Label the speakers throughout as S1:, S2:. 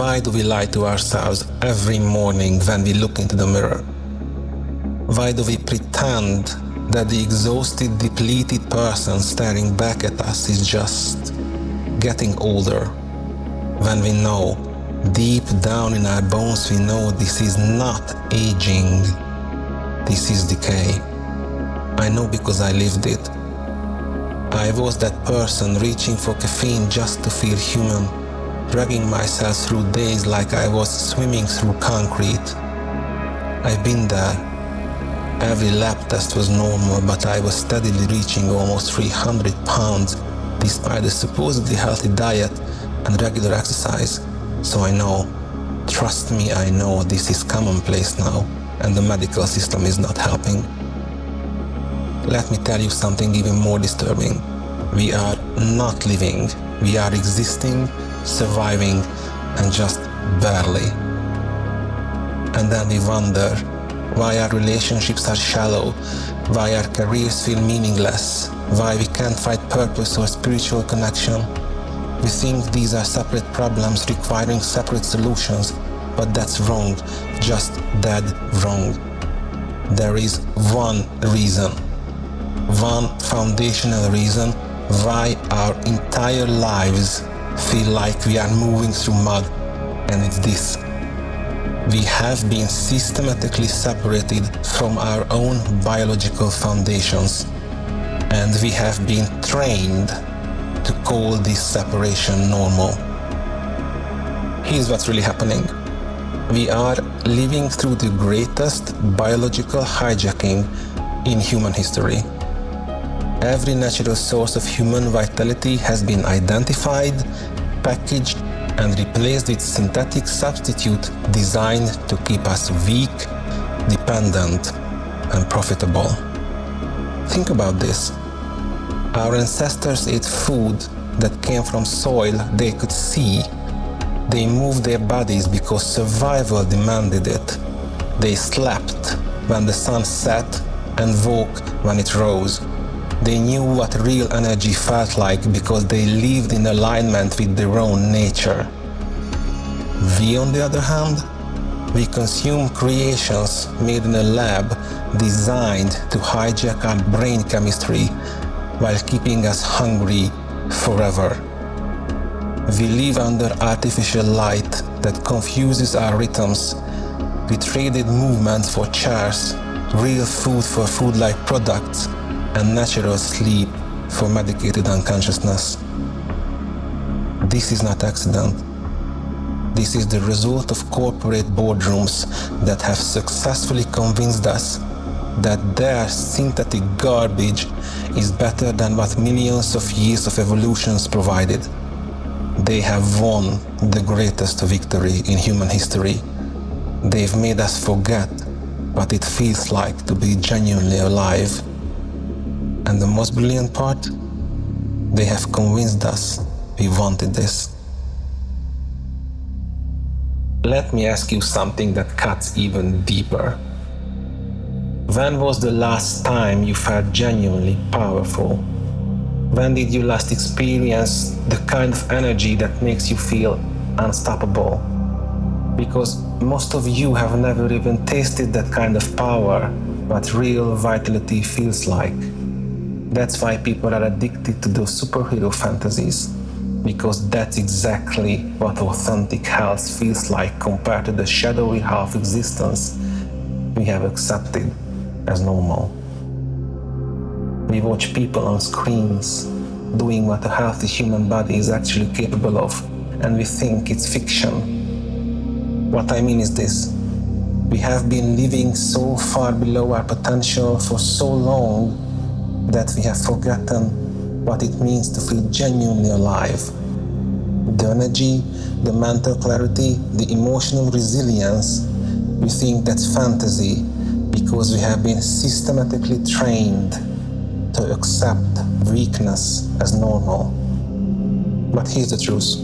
S1: Why do we lie to ourselves every morning when we look into the mirror? Why do we pretend that the exhausted, depleted person staring back at us is just getting older, when we know, deep down in our bones, we know this is not aging, this is decay? I know because I lived it. I was that person reaching for caffeine just to feel human, dragging myself through days like I was swimming through concrete. I've been there. Every lab test was normal, but I was steadily reaching almost 300 pounds despite a supposedly healthy diet and regular exercise. So I know, trust me, I know this is commonplace now, and the medical system is not helping. Let me tell you something even more disturbing. We are not living, we are existing, surviving, and just barely. And then we wonder why our relationships are shallow, why our careers feel meaningless, why we can't find purpose or spiritual connection. We think these are separate problems requiring separate solutions, but that's wrong, just dead wrong. There is one reason, one foundational reason why our entire lives feel like we are moving through mud, and it's this. We have been systematically separated from our own biological foundations, and we have been trained to call this separation normal. Here's what's really happening. We are living through the greatest biological hijacking in human history. Every natural source of human vitality has been identified, packaged, and replaced with synthetic substitute designed to keep us weak, dependent, and profitable. Think about this. Our ancestors ate food that came from soil they could see. They moved their bodies because survival demanded it. They slept when the sun set and woke when it rose. They knew what real energy felt like because they lived in alignment with their own nature. We, on the other hand, we consume creations made in a lab designed to hijack our brain chemistry while keeping us hungry forever. We live under artificial light that confuses our rhythms. We traded movement for chairs, real food for food-like products, and natural sleep for medicated unconsciousness. This is not accident. This is the result of corporate boardrooms that have successfully convinced us that their synthetic garbage is better than what millions of years of evolutions provided. They have won the greatest victory in human history. They've made us forget what it feels like to be genuinely alive. And the most brilliant part, they have convinced us we wanted this. Let me ask you something that cuts even deeper. When was the last time you felt genuinely powerful? When did you last experience the kind of energy that makes you feel unstoppable? Because most of you have never even tasted that kind of power, what real vitality feels like. That's why people are addicted to those superhero fantasies, because that's exactly what authentic health feels like compared to the shadowy half existence we have accepted as normal. We watch people on screens doing what a healthy human body is actually capable of, and we think it's fiction. What I mean is this: we have been living so far below our potential for so long that we have forgotten what it means to feel genuinely alive. The energy, the mental clarity, the emotional resilience, we think that's fantasy because we have been systematically trained to accept weakness as normal. But here's the truth.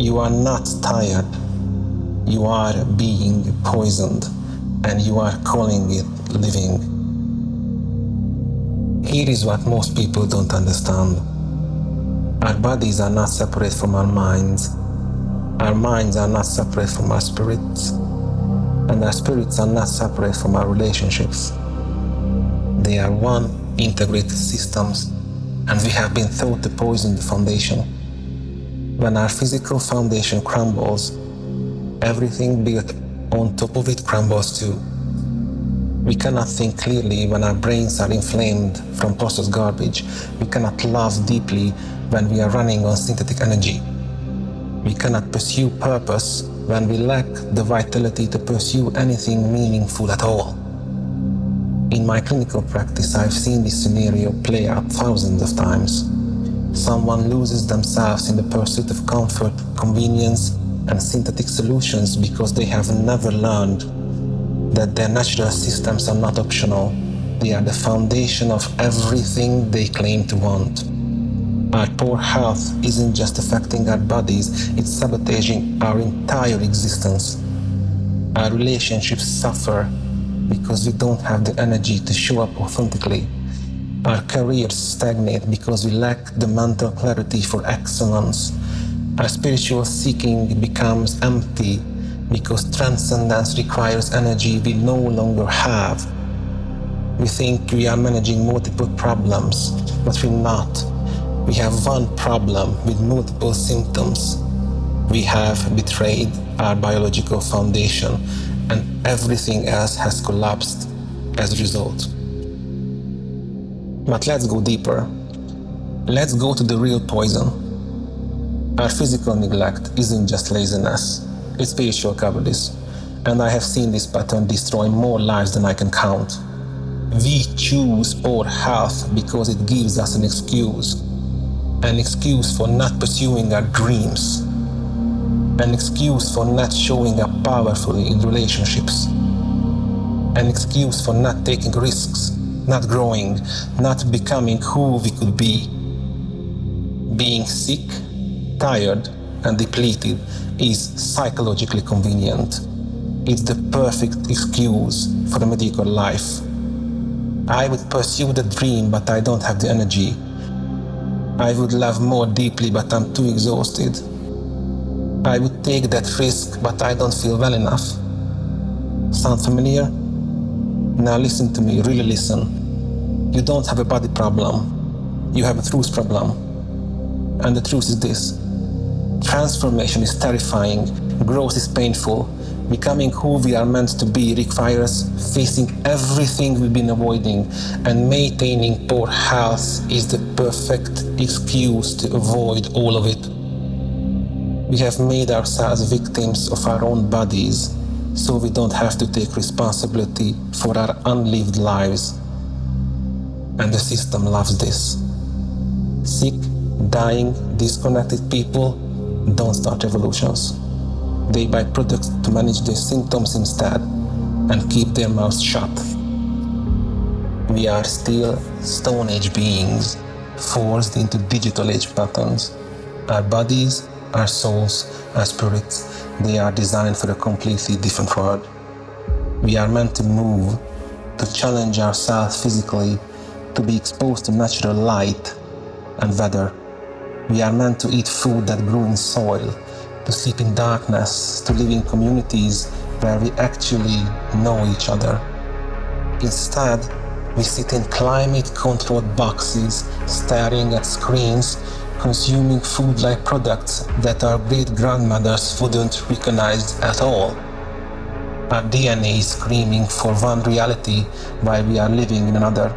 S1: You are not tired. You are being poisoned, and you are calling it living. Here is what most people don't understand. Our bodies are not separate from our minds. Our minds are not separate from our spirits, and our spirits are not separate from our relationships. They are one integrated systems, and we have been taught to poison the foundation. When our physical foundation crumbles, everything built on top of it crumbles too. We cannot think clearly when our brains are inflamed from processed garbage. We cannot love deeply when we are running on synthetic energy. We cannot pursue purpose when we lack the vitality to pursue anything meaningful at all. In my clinical practice, I've seen this scenario play out thousands of times. Someone loses themselves in the pursuit of comfort, convenience, and synthetic solutions because they have never learned that their natural systems are not optional. They are the foundation of everything they claim to want. Our poor health isn't just affecting our bodies, it's sabotaging our entire existence. Our relationships suffer because we don't have the energy to show up authentically. Our careers stagnate because we lack the mental clarity for excellence. Our spiritual seeking becomes empty because transcendence requires energy we no longer have. We think we are managing multiple problems, but we're not. We have one problem with multiple symptoms. We have betrayed our biological foundation, and everything else has collapsed as a result. But let's go deeper. Let's go to the real poison. Our physical neglect isn't just laziness. It's spiritual cowardice, and I have seen this pattern destroy more lives than I can count. We choose poor health because it gives us an excuse for not pursuing our dreams, an excuse for not showing up powerfully in relationships, an excuse for not taking risks, not growing, not becoming who we could be. Being sick, tired, and depleted is psychologically convenient. It's the perfect excuse for a mediocre life. I would pursue the dream, but I don't have the energy. I would love more deeply, but I'm too exhausted. I would take that risk, but I don't feel well enough. Sound familiar? Now listen to me, really listen. You don't have a body problem. You have a truth problem. And the truth is this. Transformation is terrifying, growth is painful. Becoming who we are meant to be requires facing everything we've been avoiding, and maintaining poor health is the perfect excuse to avoid all of it. We have made ourselves victims of our own bodies, so we don't have to take responsibility for our unlived lives. And the system loves this. Sick, dying, disconnected people don't start revolutions. They buy products to manage their symptoms instead and keep their mouths shut. We are still Stone Age beings, forced into digital age patterns. Our bodies, our souls, our spirits, they are designed for a completely different world. We are meant to move, to challenge ourselves physically, to be exposed to natural light and weather. We are meant to eat food that grew in soil, to sleep in darkness, to live in communities where we actually know each other. Instead, we sit in climate-controlled boxes, staring at screens, consuming food-like products that our great-grandmothers wouldn't recognize at all. Our DNA is screaming for one reality while we are living in another.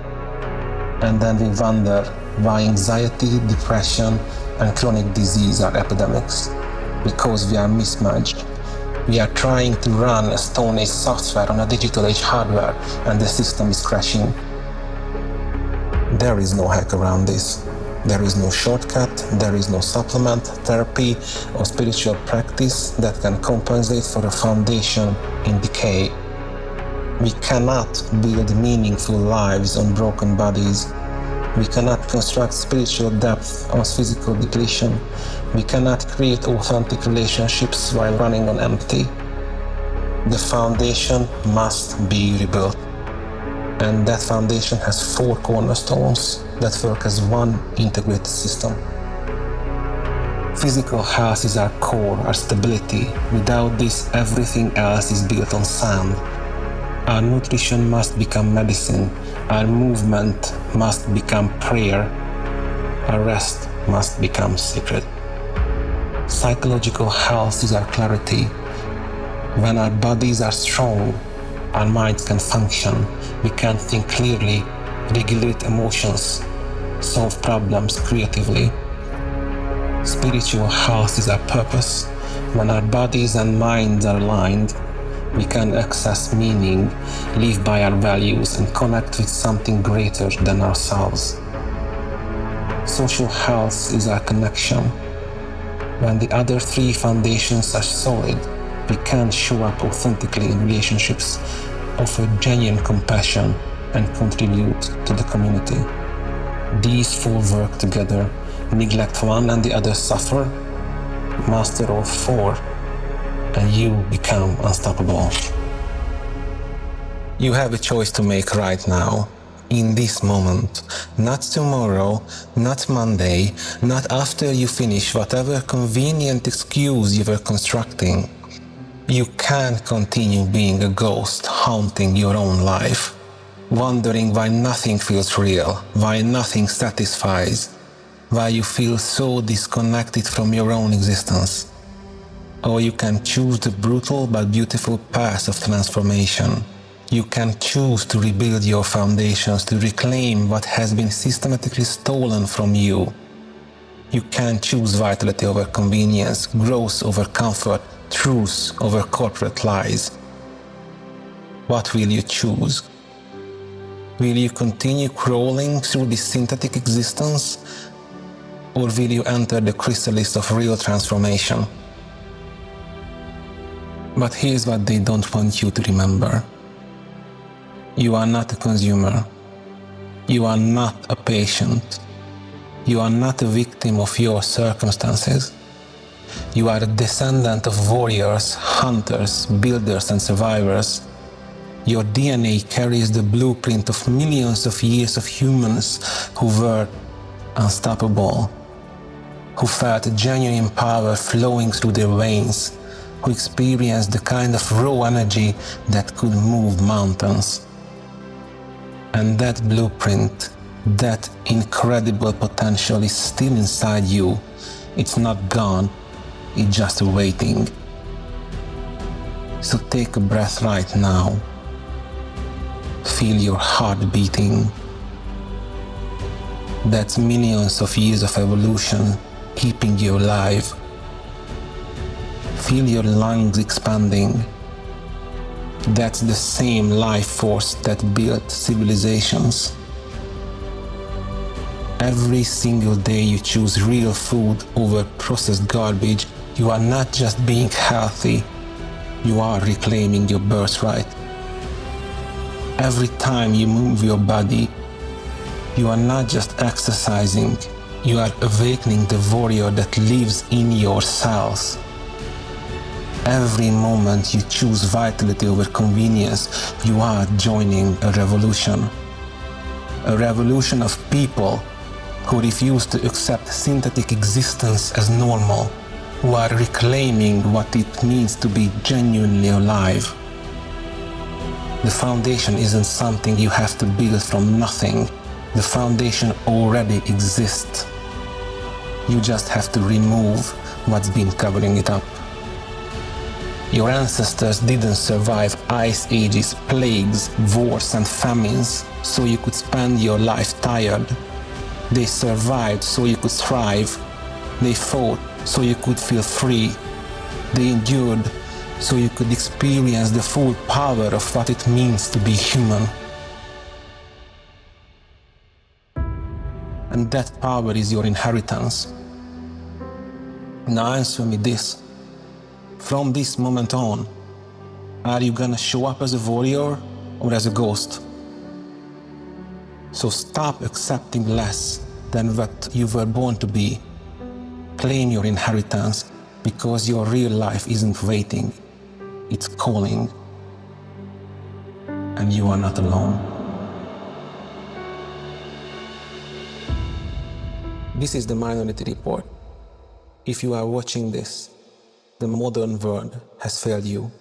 S1: And then we wonder why anxiety, depression, and chronic disease are epidemics. Because we are mismatched. We are trying to run a Stone Age software on a digital age hardware, and the system is crashing. There is no hack around this. There is no shortcut, there is no supplement, therapy, or spiritual practice that can compensate for a foundation in decay. We cannot build meaningful lives on broken bodies. We cannot construct spiritual depth on physical depletion. We cannot create authentic relationships while running on empty. The foundation must be rebuilt. And that foundation has 4 cornerstones that work as one integrated system. Physical health is our core, our stability. Without this, everything else is built on sand. Our nutrition must become medicine. Our movement must become prayer. Our rest must become sacred. Psychological health is our clarity. When our bodies are strong, our minds can function. We can think clearly, regulate emotions, solve problems creatively. Spiritual health is our purpose. When our bodies and minds are aligned, we can access meaning, live by our values, and connect with something greater than ourselves. Social health is our connection. When the other three foundations are solid, we can show up authentically in relationships, offer genuine compassion, and contribute to the community. These four work together. Neglect one and the others suffer. Master all four, and you become unstoppable. You have a choice to make right now, in this moment, not tomorrow, not Monday, not after you finish whatever convenient excuse you were constructing. You can't continue being a ghost haunting your own life, wondering why nothing feels real, why nothing satisfies, why you feel so disconnected from your own existence. Or you can choose the brutal but beautiful path of transformation. You can choose to rebuild your foundations, to reclaim what has been systematically stolen from you. You can choose vitality over convenience, growth over comfort, truth over corporate lies. What will you choose? Will you continue crawling through this synthetic existence? Or will you enter the chrysalis of real transformation? But here's what they don't want you to remember. You are not a consumer. You are not a patient. You are not a victim of your circumstances. You are a descendant of warriors, hunters, builders, and survivors. Your DNA carries the blueprint of millions of years of humans who were unstoppable, who felt genuine power flowing through their veins, who experienced the kind of raw energy that could move mountains. And that blueprint, that incredible potential is still inside you. It's not gone, it's just waiting. So take a breath right now. Feel your heart beating. That's millions of years of evolution keeping you alive. Feel your lungs expanding. That's the same life force that built civilizations. Every single day you choose real food over processed garbage, you are not just being healthy, you are reclaiming your birthright. Every time you move your body, you are not just exercising, you are awakening the warrior that lives in your cells. Every moment you choose vitality over convenience, you are joining a revolution. A revolution of people who refuse to accept synthetic existence as normal, who are reclaiming what it means to be genuinely alive. The foundation isn't something you have to build from nothing. The foundation already exists. You just have to remove what's been covering it up. Your ancestors didn't survive ice ages, plagues, wars, and famines so you could spend your life tired. They survived so you could thrive. They fought so you could feel free. They endured so you could experience the full power of what it means to be human. And that power is your inheritance. Now answer me this. From this moment on, are you gonna show up as a warrior or as a ghost? So stop accepting less than what you were born to be. Claim your inheritance, because your real life isn't waiting, it's calling. And you are not alone. This is the Minority Report. if you are watching this, the modern world has failed you.